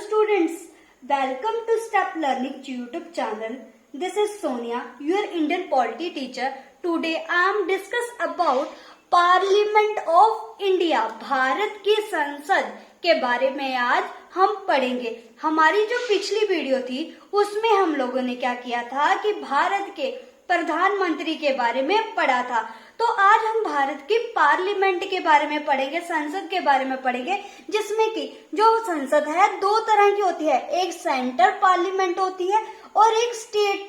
students, welcome to Step Learning YouTube channel. This is Sonia, your Indian polity teacher. Today I am discuss about Parliament of India, Bharat की संसद के बारे में आज हम पढ़ेंगे। हमारी जो पिछली वीडियो थी उसमें हम लोगों ने क्या किया था कि भारत के प्रधानमंत्री के बारे में पढ़ा था। तो आज हम भारत की पार्लियामेंट के बारे में पढ़ेंगे, संसद के बारे में पढ़ेंगे, जिसमें कि जो संसद है दो तरह की होती है, एक सेंट्रल पार्लियामेंट होती है और एक स्टेट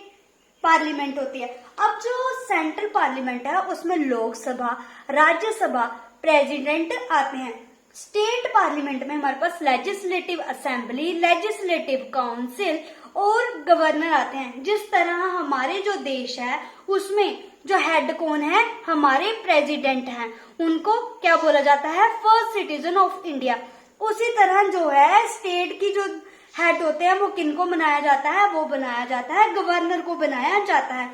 पार्लियामेंट होती है। अब जो सेंट्रल पार्लियामेंट है उसमें लोकसभा, राज्यसभा, प्रेसिडेंट आते हैं। स्टेट पार्लियामेंट में हमारे पास लेजिस्लेटिव असेंबली, लेजिस्लेटिव काउंसिल और गवर्नर आते हैं। जिस तरह हमारे जो देश है उसमें जो हेड कौन है, हमारे प्रेसिडेंट हैं, उनको क्या बोला जाता है, फर्स्ट सिटीजन ऑफ इंडिया। उसी तरह जो है स्टेट की जो हेड होते हैं वो किनको बनाया जाता है, वो बनाया जाता है गवर्नर को बनाया जाता है।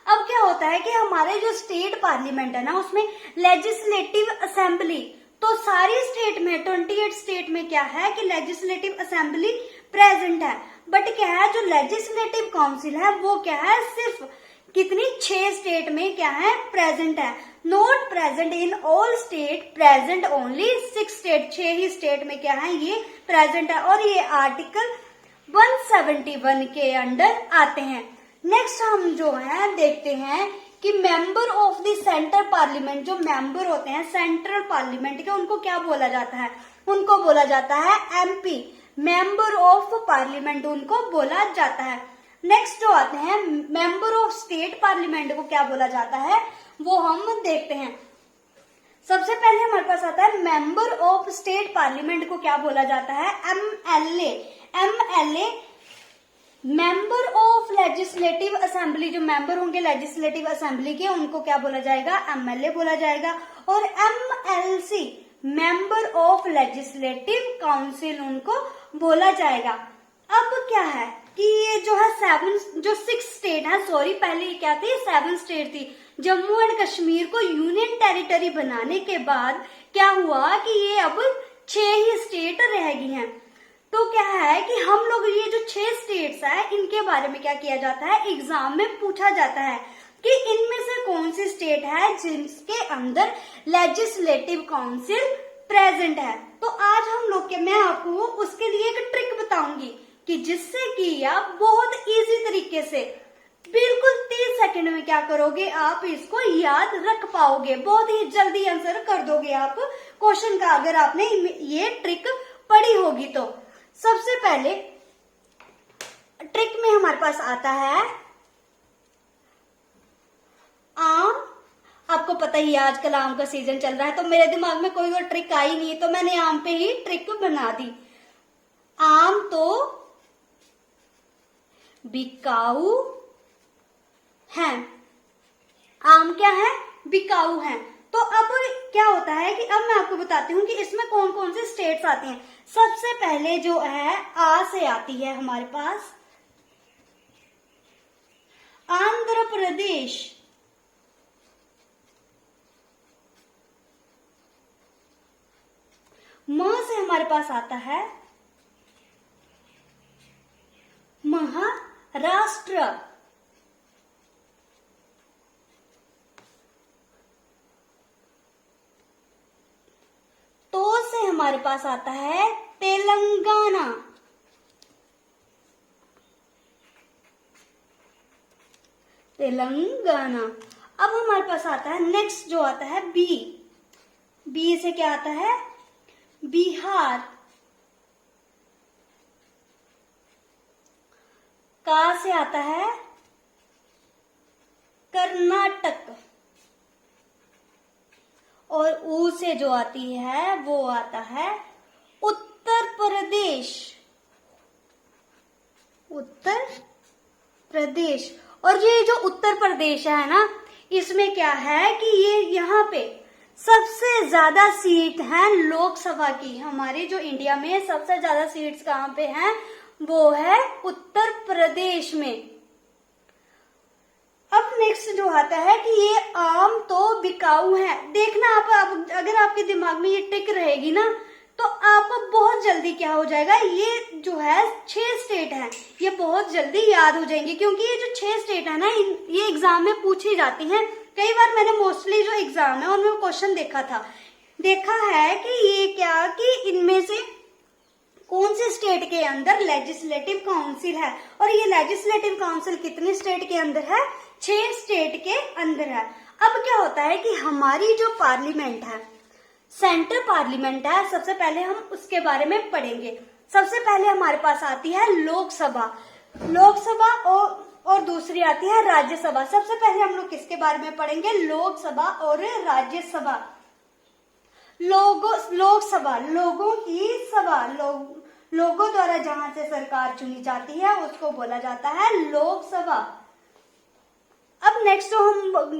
अब क्या होता है कि हमारे जो स्टेट पार्लियामेंट है ना उसमें लेजिस्लेटिव असेंबली, तो सारी स्टेट में 28 स्टेट में क्या है कि लेजिस्लेटिव असेंबली प्रेजेंट है। बट क्या है जो लेजिस्लेटिव काउंसिल है वो क्या है, सिर्फ कितनी 6 स्टेट में क्या है, प्रेजेंट है। Not present in all state, present only 6 state, 6 he state में क्या है ये प्रेजेंट है। और ये आर्टिकल 171 के अंडर आते हैं। नेक्स्ट हम जो है देखते हैं कि member of the central parliament, जो मेंबर होते हैं सेंट्रल पार्लियामेंट के, उनको क्या बोला जाता है, उनको बोला जाता है एमपी, मेंबर ऑफ पार्लियामेंट उनको बोला जाता है। नेक्स्ट जो आते हैं मेंबर ऑफ स्टेट पार्लियामेंट को क्या बोला जाता है वो हम देखते हैं। सबसे पहले हमारे पास आता है मेंबर ऑफ स्टेट पार्लियामेंट को क्या बोला जाता है, MLA. MLA member of legislative assembly, जो मेंबर होंगे लेजिस्लेटिव असेंबली के उनको क्या बोला जाएगा, एमएलए बोला जाएगा। और MLC member of legislative council उनको बोला जाएगा। अब क्या है कि ये जो है 6 स्टेट है, सॉरी पहले ये क्या थी, 7 स्टेट थी। जम्मू एंड कश्मीर को यूनियन टेरिटरी बनाने के बाद क्या हुआ कि ये अब 6 ही स्टेट रह गई हैं। तो क्या है कि हम लोग ये जो 6 स्टेट्स है इनके बारे में क्या किया जाता है, एग्जाम में पूछा जाता है कि इनमें से कौन सी स्टेट है जिसके अंदर लेजिस्लेटिव काउंसिल प्रेजेंट है। तो आज हम लोग के मैं आपको उसके लिए एक ट्रिक बताऊंगी कि जिससे कि आप बहुत इजी तरीके से बिल्कुल 30 सेकंड में क्या करोगे, आप इसको याद रख पाओगे, बहुत ही जल्दी आंसर कर दोगे आप क्वेश्चन का, अगर आपने ये ट्रिक पढ़ी होगी तो। सबसे पहले ट्रिक में हमारे पास आता है आम। आपको पता ही है आजकल आम का सीजन चल रहा है, तो मेरे दिमाग में कोई और ट्रिक आई नहीं, तो मैंने आम पे ही ट्रिक बना दी। आम तो बिकाऊ है, आम क्या है, बिकाऊ है। तो अब क्या होता है कि अब मैं आपको बताती हूँ कि इसमें कौन कौन से स्टेट्स आती हैं। सबसे पहले जो है आ से आती है हमारे पास आंध्र प्रदेश, म से हमारे पास आता है महाराष्ट्र, तो से हमारे पास आता है तेलंगाना, तेलंगाना। अब हमारे पास आता है नेक्स्ट जो आता है बी, बी से क्या आता है, बिहार। का से आता है कर्नाटक, और ऊ से जो आती है वो आता है उत्तर प्रदेश, उत्तर प्रदेश। और ये जो उत्तर प्रदेश है ना, इसमें क्या है कि ये यहाँ पे सबसे ज्यादा सीट है लोकसभा की। हमारे जो इंडिया में सबसे ज्यादा सीट्स कहाँ पे हैं, वो है उत्तर प्रदेश में। अब नेक्स्ट जो आता है कि ये आम तो बिकाऊ है। देखना आप अगर आपके दिमाग में ये ट्रिक रहेगी ना तो आपको बहुत जल्दी क्या हो जाएगा, ये जो है 6 स्टेट है ये बहुत जल्दी याद हो जाएंगे, क्योंकि ये जो 6 स्टेट है ना ये एग्जाम में पूछी जाती हैं। कई बार मैंने मोस्टली जो एग्जाम है उनमें क्वेश्चन देखा है कि ये क्या कि इनमें से कौन से स्टेट के अंदर लेजिस्लेटिव काउंसिल है, और ये लेजिस्लेटिव काउंसिल कितने स्टेट के अंदर है, 6 स्टेट के अंदर है। अब क्या होता है कि हमारी जो पार्लियामेंट है, सेंट्रल पार्लियामेंट है, सबसे पहले हम उसके बारे में पढ़ेंगे। सबसे पहले हमारे पास आती है लोकसभा और दूसरी आती है राज्यसभा। सबसे पहले हम लोग किसके बारे में पढ़ेंगे, लोकसभा और राज्यसभा। लोकसभा लोगों की सभा, लोगों द्वारा जहां से सरकार चुनी जाती है उसको बोला जाता है लोकसभा। अब नेक्स्ट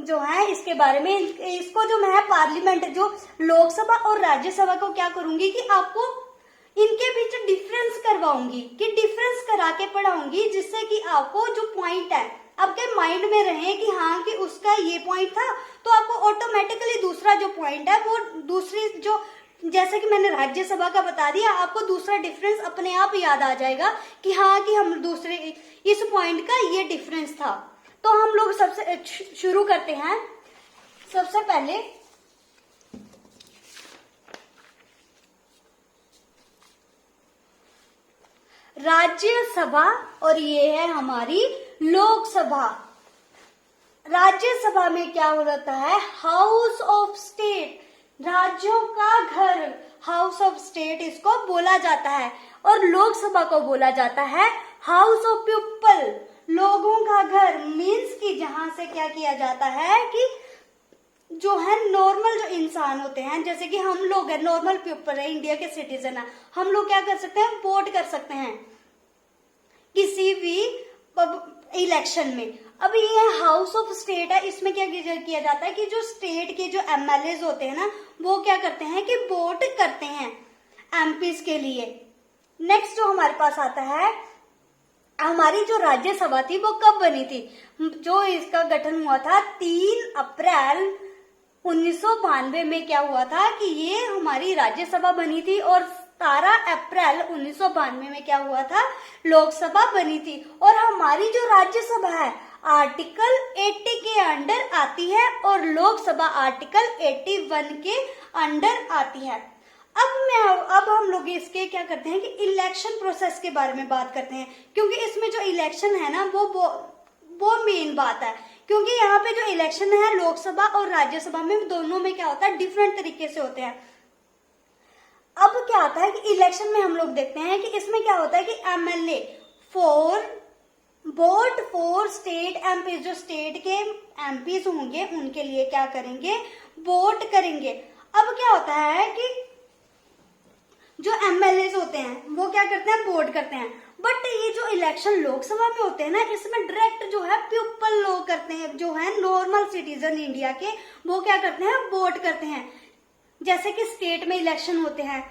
जो है इसके बारे में, इसको जो मैं पार्लियामेंट जो लोकसभा और राज्यसभा को क्या करूंगी कि आपको इनके बीच डिफरेंस करवाऊंगी, कि डिफरेंस करा के पढ़ाऊंगी, जिससे कि आपको जो पॉइंट है आपके माइंड में रहे कि हाँ कि उसका ये पॉइंट था, तो आपको ऑटोमेटिकली दूसरा जो पॉइंट है वो दूसरी जो, जैसे कि मैंने राज्यसभा का बता दिया, आपको दूसरा डिफरेंस अपने आप याद आ जाएगा कि हाँ कि हम दूसरे इस पॉइंट का ये डिफरेंस था। तो हम लोग सबसे शुरू करते हैं। सबसे पहले राज्यसभा और ये है हमारी लोकसभा। राज्यसभा में क्या होता है, हाउस ऑफ स्टेट, राज्यों का घर, हाउस ऑफ स्टेट इसको बोला जाता है। और लोकसभा को बोला जाता है हाउस ऑफ पीपल, लोगों का घर। मीन्स कि जहां से क्या किया जाता है कि जो है नॉर्मल जो इंसान होते हैं, जैसे कि हम लोग है, नॉर्मल पीपल है, इंडिया के सिटीजन है, हम लोग क्या कर सकते हैं, वोट कर सकते हैं किसी भी इलेक्शन में। अब ये हाउस ऑफ स्टेट है, इसमें क्या किया जाता है कि जो स्टेट के जो एमएलए होते हैं ना, वो क्या करते हैं कि वोट करते हैं एमपीज के लिए। नेक्स्ट जो हमारे पास आता है, हमारी जो राज्यसभा थी वो कब बनी थी, जो इसका गठन हुआ था 3 अप्रैल 1992 में क्या हुआ था कि ये हमारी राज्यसभा बनी थी, और 17 अप्रैल 1992 में क्या हुआ था, लोकसभा बनी थी। और हमारी जो राज्यसभा है आर्टिकल 80 के अंडर आती है और लोकसभा आर्टिकल 81 के अंडर आती है। अब हम लोग इसके क्या करते हैं कि इलेक्शन प्रोसेस के बारे में बात करते हैं, क्योंकि इसमें जो इलेक्शन है ना वो मेन बात है, क्योंकि यहाँ पे जो इलेक्शन है लोकसभा और राज्यसभा में दोनों में क्या होता है, डिफरेंट तरीके से होते हैं। अब क्या होता है कि इलेक्शन में हम लोग देखते हैं कि इसमें क्या होता है कि MLA vote for state MP, जो स्टेट के एमपीज होंगे उनके लिए क्या करेंगे, वोट करेंगे। अब क्या होता है कि जो एमएलए होते हैं वो क्या करते हैं, वोट करते हैं। बट ये जो इलेक्शन लोकसभा में होते हैं ना, इसमें डायरेक्ट जो है पीपल लोग करते हैं, जो है नॉर्मल सिटीजन इंडिया के, वो क्या करते हैं, वोट करते हैं। जैसे कि स्टेट में इलेक्शन होते हैं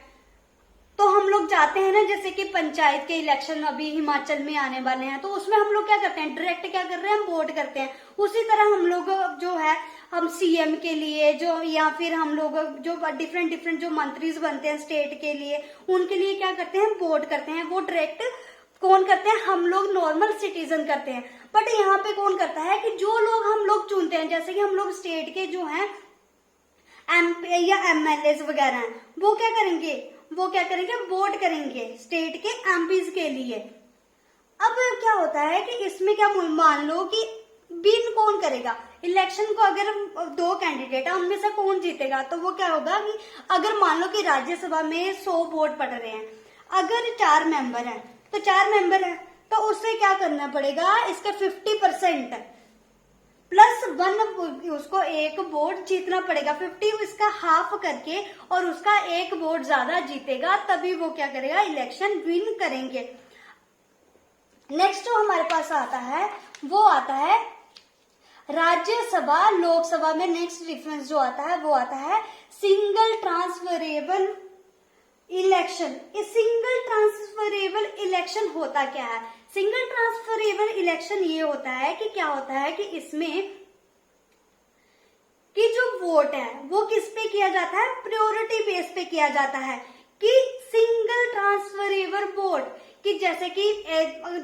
तो हम लोग जाते हैं ना, जैसे कि पंचायत के इलेक्शन अभी हिमाचल में आने वाले हैं, तो उसमें हम लोग क्या करते हैं, डायरेक्ट क्या कर रहे हैं, वोट करते हैं। उसी तरह हम लोग जो है हम सीएम के लिए जो, या फिर हम लोग जो डिफरेंट जो मंत्रीज बनते हैं स्टेट के लिए, उनके लिए क्या करते हैं, वोट करते हैं। वो डायरेक्ट कौन करते हैं, हम लोग नॉर्मल सिटीजन करते हैं। बट यहाँ पे कौन करता है कि जो लोग हम लोग चुनते हैं, जैसे कि हम लोग स्टेट के जो है एमपी या एमएलए वगैरह हैं, वो क्या करेंगे, वोट करेंगे स्टेट के एमपीज के लिए। अब क्या होता है कि इसमें क्या, मान लो कि विन कौन करेगा इलेक्शन को, अगर 2 कैंडिडेट है उनमें से कौन जीतेगा, तो वो क्या होगा कि अगर मान लो कि राज्यसभा में 100 वोट पड़ रहे हैं, अगर 4 मेंबर हैं तो 4 मेंबर है तो उससे क्या करना पड़ेगा, इसके 50% प्लस 1 उसको 1 वोट जीतना पड़ेगा, 50 इसका हाफ करके, और उसका 1 वोट ज्यादा जीतेगा तभी वो क्या करेगा, इलेक्शन विन करेंगे। नेक्स्ट जो हमारे पास आता है वो आता है राज्यसभा लोकसभा में। नेक्स्ट डिफरेंस जो आता है वो आता है सिंगल ट्रांसफरेबल इलेक्शन। इस सिंगल ट्रांसफरेबल इलेक्शन होता क्या है, सिंगल ट्रांसफरेबल इलेक्शन ये होता है कि क्या होता है कि इसमें कि जो वोट है वो किस पे किया जाता है, प्रायोरिटी बेस पे किया जाता है, कि सिंगल ट्रांसफरेबल बोर्ड, कि जैसे कि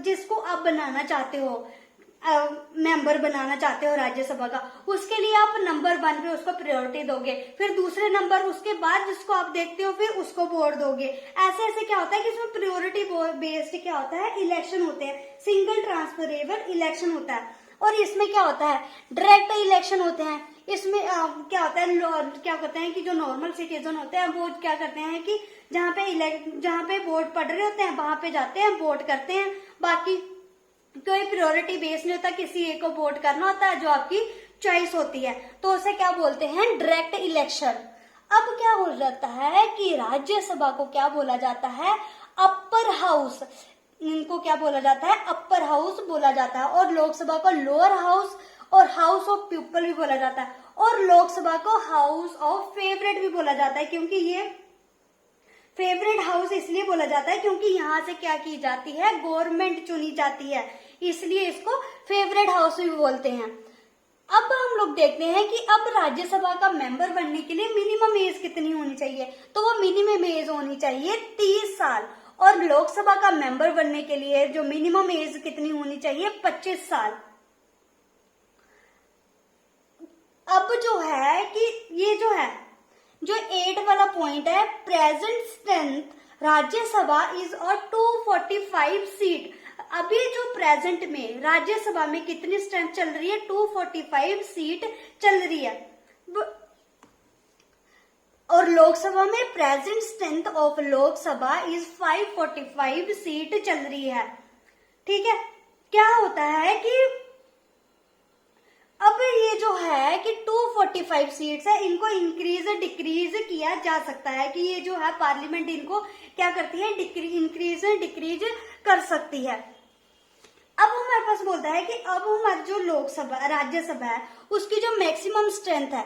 जिसको आप बनाना चाहते हो, मेंबर बनाना चाहते हो राज्यसभा का, उसके लिए आप नंबर 1 पे उसको प्रायोरिटी दोगे, फिर दूसरे नंबर उसके बाद जिसको आप देखते हो फिर उसको वोट दोगे। ऐसे ऐसे क्या होता है कि इसमें प्रायोरिटी बेस्ड क्या होता है, इलेक्शन होते हैं, सिंगल ट्रांसफरेबल इलेक्शन होता है। और इसमें क्या होता है, डायरेक्ट इलेक्शन होते हैं। इसमें क्या होता है, क्या कहते हैं कि जो नॉर्मल सिटीजन होते हैं वो क्या करते हैं कि जहाँ पे वोट पड़ रहे होते हैं वहां पे जाते हैं, वोट करते हैं। बाकी कोई प्रायोरिटी बेस नहीं होता, किसी एक को वोट करना होता है जो आपकी चॉइस होती है, तो उसे क्या बोलते हैं, डायरेक्ट इलेक्शन। अब क्या हो जाता है कि राज्यसभा को क्या बोला जाता है, अपर हाउस, इनको क्या बोला जाता है, अपर हाउस बोला जाता है। और लोकसभा को लोअर हाउस और हाउस ऑफ पीपल भी बोला जाता है, और लोकसभा को हाउस ऑफ फेवरेट भी बोला जाता है, क्योंकि ये फेवरेट हाउस इसलिए बोला जाता है क्योंकि यहाँ से क्या की जाती है, गवर्नमेंट चुनी जाती है, इसलिए इसको फेवरेट हाउस भी बोलते हैं। अब हम लोग देखते हैं कि अब राज्यसभा का मेंबर बनने के लिए मिनिमम एज कितनी होनी चाहिए, तो वो मिनिमम एज होनी चाहिए 30 साल। और लोकसभा का मेंबर बनने के लिए जो मिनिमम एज कितनी होनी चाहिए, 25 साल। अब जो है कि ये जो 8 वाला पॉइंट है, प्रेजेंट स्ट्रेंथ राज्यसभा इज और 245 सीट। अभी जो प्रेजेंट में राज्यसभा में कितनी स्ट्रेंथ चल रही है, 245 सीट चल रही है। और लोकसभा में present strength of Lok Sabha is 545 seat चल रही है। ठीक है, क्या होता है कि अब ये जो है कि 245 सीट्स है, इनको इंक्रीज डिक्रीज किया जा सकता है, कि ये जो है पार्लियामेंट इनको क्या करती है, इंक्रीज डिक्रीज कर सकती है। अब हमारे पास बोलता है कि अब हमारी जो लोकसभा राज्यसभा है उसकी जो मैक्सिमम स्ट्रेंथ है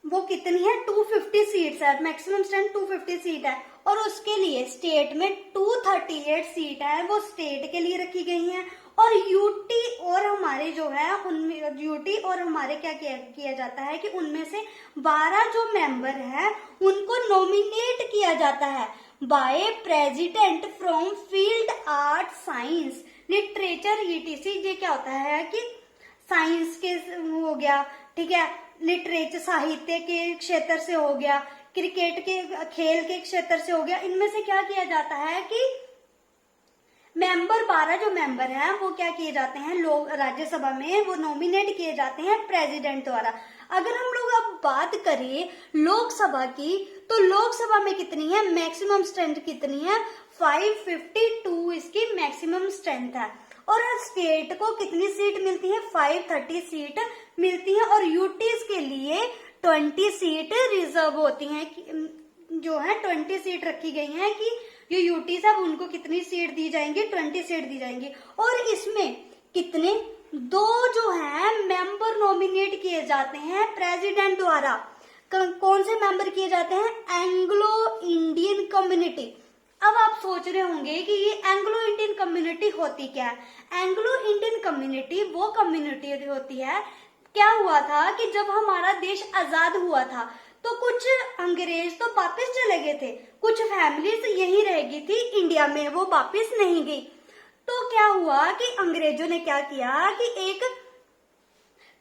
वो कितनी है, 250 सीट्स है, मैक्सिमम स्ट्रेंथ 250 सीट है। और उसके लिए स्टेट में 238 सीट है, वो स्टेट के लिए रखी गई हैं। और यूटी और हमारे जो है उनमें यूटी और हमारे क्या किया जाता है कि उनमें से 12 जो मेंबर है उनको नॉमिनेट किया जाता है by president from field art, science, literature, etc. ये क्या होता है कि साइंस के हो गया, ठीक है, लिटरेचर साहित्य के क्षेत्र से हो गया, क्रिकेट के खेल के क्षेत्र से हो गया। इनमें से क्या किया जाता है कि मेंबर 12 जो मेंबर हैं वो क्या किए जाते हैं, लोग राज्यसभा में वो नॉमिनेट किए जाते हैं प्रेसिडेंट द्वारा। अगर हम लोग अब बात करें लोकसभा की, तो लोकसभा में कितनी है, मैक्सिमम स्ट्रेंथ कितनी है, 552 इसकी मैक्सिमम स्ट्रेंथ है। और स्टेट को कितनी सीट मिलती है, 530 सीट मिलती है। और यूटीज के लिए 20 सीट रिजर्व होती हैं, जो है 20 सीट रखी गई हैं कि जो यूटीज है उनको कितनी सीट दी जाएंगी, 20 सीट दी जाएंगी। और इसमें कितने, 2 जो है मेंबर नॉमिनेट किए जाते हैं प्रेसिडेंट द्वारा। कौन से मेंबर किए जाते हैं, एंग्लो इंडियन कम्युनिटी। अब आप सोच रहे होंगे कि ये एंग्लो इंडियन कम्युनिटी होती क्या है। एंग्लो इंडियन कम्युनिटी वो कम्युनिटी होती है, क्या हुआ था कि जब हमारा देश आजाद हुआ था तो कुछ अंग्रेज तो वापस चले गए थे, कुछ फैमिलीज यहीं रह गई थी इंडिया में, वो वापस नहीं गई। तो क्या हुआ कि अंग्रेजों ने क्या किया कि एक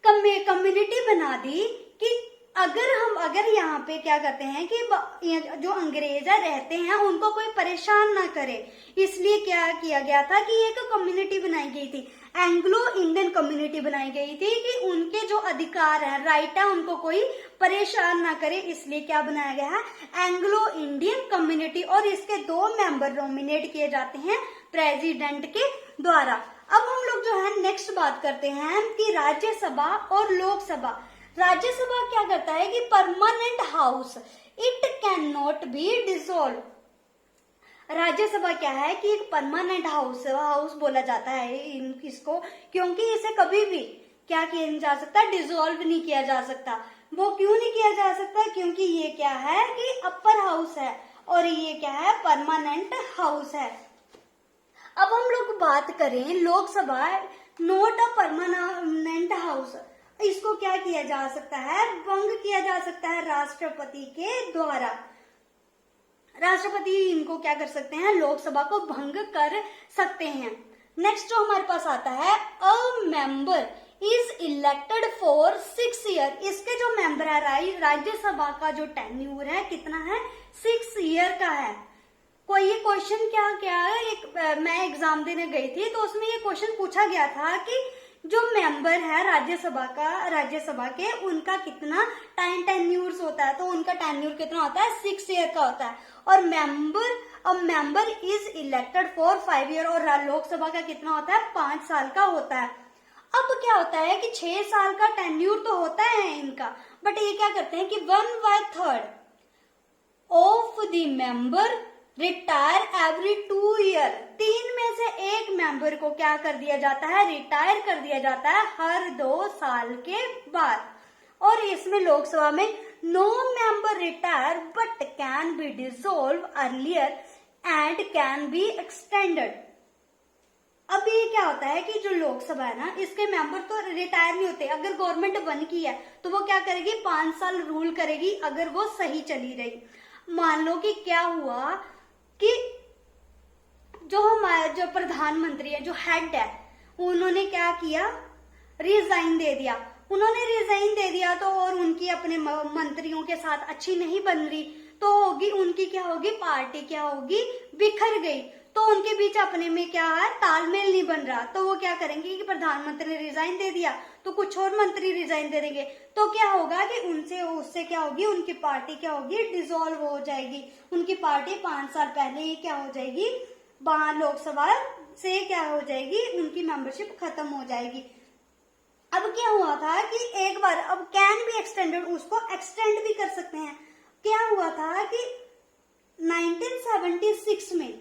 कम्युनिटी बना दी कि अगर यहाँ पे क्या करते हैं कि जो अंग्रेज रहते हैं उनको कोई परेशान ना करे, इसलिए क्या किया गया था कि एक कम्युनिटी बनाई गई थी, एंग्लो इंडियन कम्युनिटी बनाई गई थी कि उनके जो अधिकार है, राइट है, उनको कोई परेशान ना करे, इसलिए क्या बनाया गया है, एंग्लो इंडियन कम्युनिटी। और इसके 2 मेंबर नॉमिनेट किए जाते हैं प्रेसिडेंट के द्वारा। अब हम लोग जो है नेक्स्ट बात करते हैं कि राज्यसभा और लोकसभा। राज्यसभा क्या करता है कि permanent house, it can not be dissolve. Rajya Sabha क्या है कि एक परमानेंट हाउस बोला जाता है इसको, क्योंकि इसे कभी भी क्या किया जा सकता, डिसॉल्व नहीं किया जा सकता। वो क्यों नहीं किया जा सकता, क्योंकि ये क्या है कि अपर हाउस है और ये क्या है, परमानेंट हाउस है। अब हम लोग बात करें Lok Sabha, note a permanent house, इसको क्या किया जा सकता है, भंग किया जा सकता है राष्ट्रपति के द्वारा। राष्ट्रपति इनको क्या कर सकते हैं, लोकसभा को भंग कर सकते हैं। नेक्स्ट जो हमारे पास आता है, a member is elected for 6 year. इसके जो मेंबर है राज्यसभा का जो टेन्यूर है कितना है, 6 ईयर का है। कोई ये क्वेश्चन क्या है, मैं एग्जाम देने गई थी तो उसमें ये क्वेश्चन पूछा गया था कि जो मेंबर है राज्यसभा के उनका कितना टाइम टेन्यूर्स होता है, तो उनका टेन्यूर कितना होता है, 6 ईयर का होता है। और member is elected for 5 year, और लोकसभा का कितना होता है, 5 साल का होता है। अब क्या होता है कि 6 साल का टेन्यूर तो होता है इनका, बट ये क्या करते हैं कि 1/3 of the member retire every 2 year. 3 में से एक मेंबर को क्या कर दिया जाता है, रिटायर कर दिया जाता है हर 2 साल के बाद। और इसमें लोकसभा में no member retire but can be dissolve earlier and can be extended. अब ये क्या होता है कि जो लोकसभा है ना, इसके मेंबर तो रिटायर नहीं होते। अगर गवर्नमेंट बन की है तो वो क्या करेगी, 5 साल रूल करेगी अगर वो सही चली रही। मान लो कि क्या हुआ कि जो हमारे जो प्रधानमंत्री है, जो हेड है, उन्होंने क्या किया, रिजाइन दे दिया। उन्होंने रिजाइन दे दिया तो और उनकी अपने मंत्रियों के साथ अच्छी नहीं बन रही, तो होगी उनकी क्या होगी, पार्टी क्या होगी, बिखर गई। तो उनके बीच अपने में क्या है, तालमेल नहीं बन रहा। तो वो क्या करेंगे कि प्रधानमंत्री ने रिजाइन दे दिया तो कुछ और मंत्री रिजाइन दे देंगे, तो क्या होगा कि उससे क्या होगी, उनकी पार्टी क्या होगी, डिसॉल्व हो जाएगी। उनकी पार्टी 5 साल पहले ही क्या हो जाएगी, लोकसभा से क्या हो जाएगी, उनकी मेंबरशिप खत्म हो जाएगी। अब क्या हुआ था कि एक बार अब कैन बी एक्सटेंडेड, उसको एक्सटेंड भी कर सकते हैं। क्या हुआ था कि 1976 में,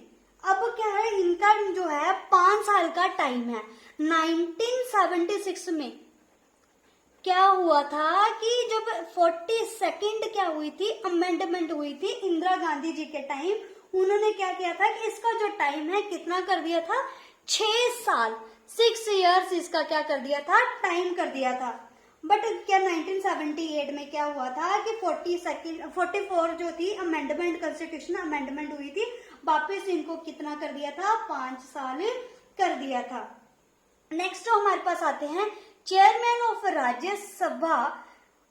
अब क्या है, इनका जो है 5 साल का टाइम है। 1976 में क्या हुआ था कि जब 42nd क्या हुई थी, अमेंडमेंट हुई थी इंदिरा गांधी जी के टाइम, उन्होंने क्या किया था कि इसका जो टाइम है कितना कर दिया था, 6 साल, 6 इयर्स इसका क्या कर दिया था, टाइम कर दिया था। बट क्या 1978 में क्या हुआ था कि 44 जो थी अमेंडमेंट, कॉन्स्टिट्यूशन अमेंडमेंट हुई थी, वापस इनको कितना कर दिया था, 5 साल कर दिया था। नेक्स्ट जो हमारे पास आते हैं, चेयरमैन ऑफ राज्यसभा,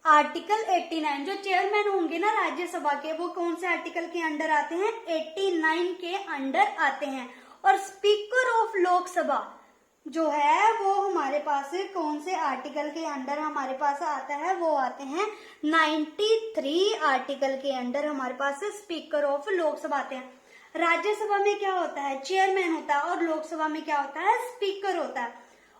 आर्टिकल 89। जो चेयरमैन होंगे ना राज्यसभा के, वो कौन से आर्टिकल के अंडर आते हैं, 89 के अंडर आते हैं। और स्पीकर ऑफ लोकसभा जो है वो हमारे पास कौन से आर्टिकल के अंडर हमारे पास आता है, वो आते हैं 93 आर्टिकल के अंडर हमारे पास स्पीकर ऑफ लोकसभा आते हैं। राज्यसभा में क्या होता है, चेयरमैन होता है, और लोकसभा में क्या होता है, स्पीकर होता है।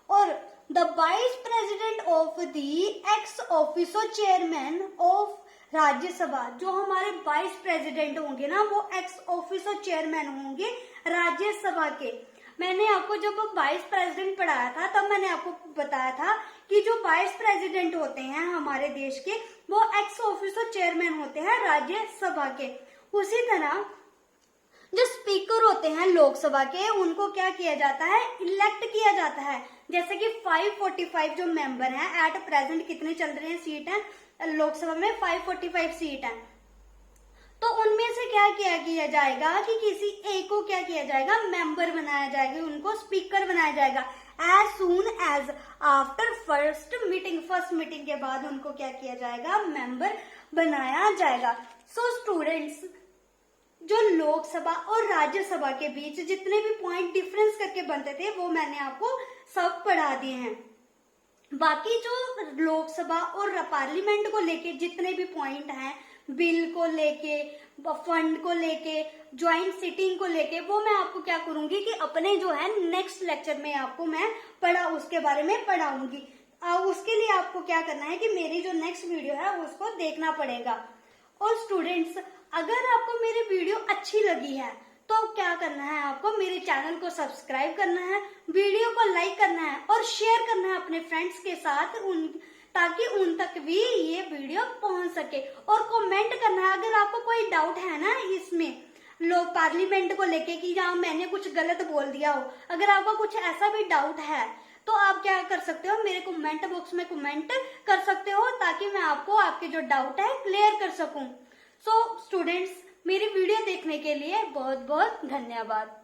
और the vice president of the x officio chairman of Rajya Sabha, जो हमारे वाइस प्रेसिडेंट होंगे ना, वो एक्स ऑफिसो चेयरमैन होंगे राज्यसभा के। मैंने आपको जब वाइस प्रेसिडेंट पढ़ाया था तब मैंने आपको बताया था कि जो वाइस प्रेसिडेंट होते हैं हमारे देश के, वो एक्स ऑफिसो चेयरमैन होते हैं राज्यसभा के। उसी तरह जो स्पीकर होते हैं लोकसभा के, उनको क्या किया जाता है, इलेक्ट किया जाता है। जैसे कि 545 जो मेंबर हैं, एट प्रेजेंट कितने चल रहे हैं सीट है लोकसभा में, 545 सीट है। तो उनमें से क्या किया जाएगा कि किसी एक को क्या किया जाएगा, मेंबर बनाया जाएगा, उनको स्पीकर बनाया जाएगा। As soon as after first meeting के बाद उनको क्या किया जाएगा, मेंबर बनाया जाएगा। सो स्टूडेंट्स, जो लोकसभा और राज्यसभा के बीच जितने भी पॉइंट डिफरेंस करके बनते थे वो मैंने आपको सब पढ़ा दिए हैं। बाकी जो लोकसभा और पार्लियामेंट को लेके जितने भी पॉइंट हैं, बिल को लेके, फंड को लेके, ज्वाइंट सिटिंग को लेके, वो मैं आपको क्या करूंगी कि अपने जो है नेक्स्ट लेक्चर में आपको मैं उसके बारे में पढ़ाऊंगी। उसके लिए आपको क्या करना है कि मेरी जो नेक्स्ट वीडियो है उसको देखना पड़ेगा। और स्टूडेंट्स, अगर आपको मेरी वीडियो अच्छी लगी है तो क्या करना है, आपको मेरे चैनल को सब्सक्राइब करना है, वीडियो को लाइक करना है और शेयर करना है अपने फ्रेंड्स के साथ, ताकि उन तक भी ये वीडियो पहुंच सके। और कमेंट करना है अगर आपको कोई डाउट है ना इसमें लोग पार्लियामेंट को लेके कि जहाँ मैंने कुछ गलत बोल दिया हो, अगर आपका कुछ ऐसा भी डाउट है तो आप क्या कर सकते हो, मेरे कमेंट बॉक्स में कमेंट कर सकते हो, ताकि मैं आपको आपके जो डाउट है क्लियर कर सकूं। सो स्टूडेंट्स, मेरी वीडियो देखने के लिए बहुत बहुत धन्यवाद।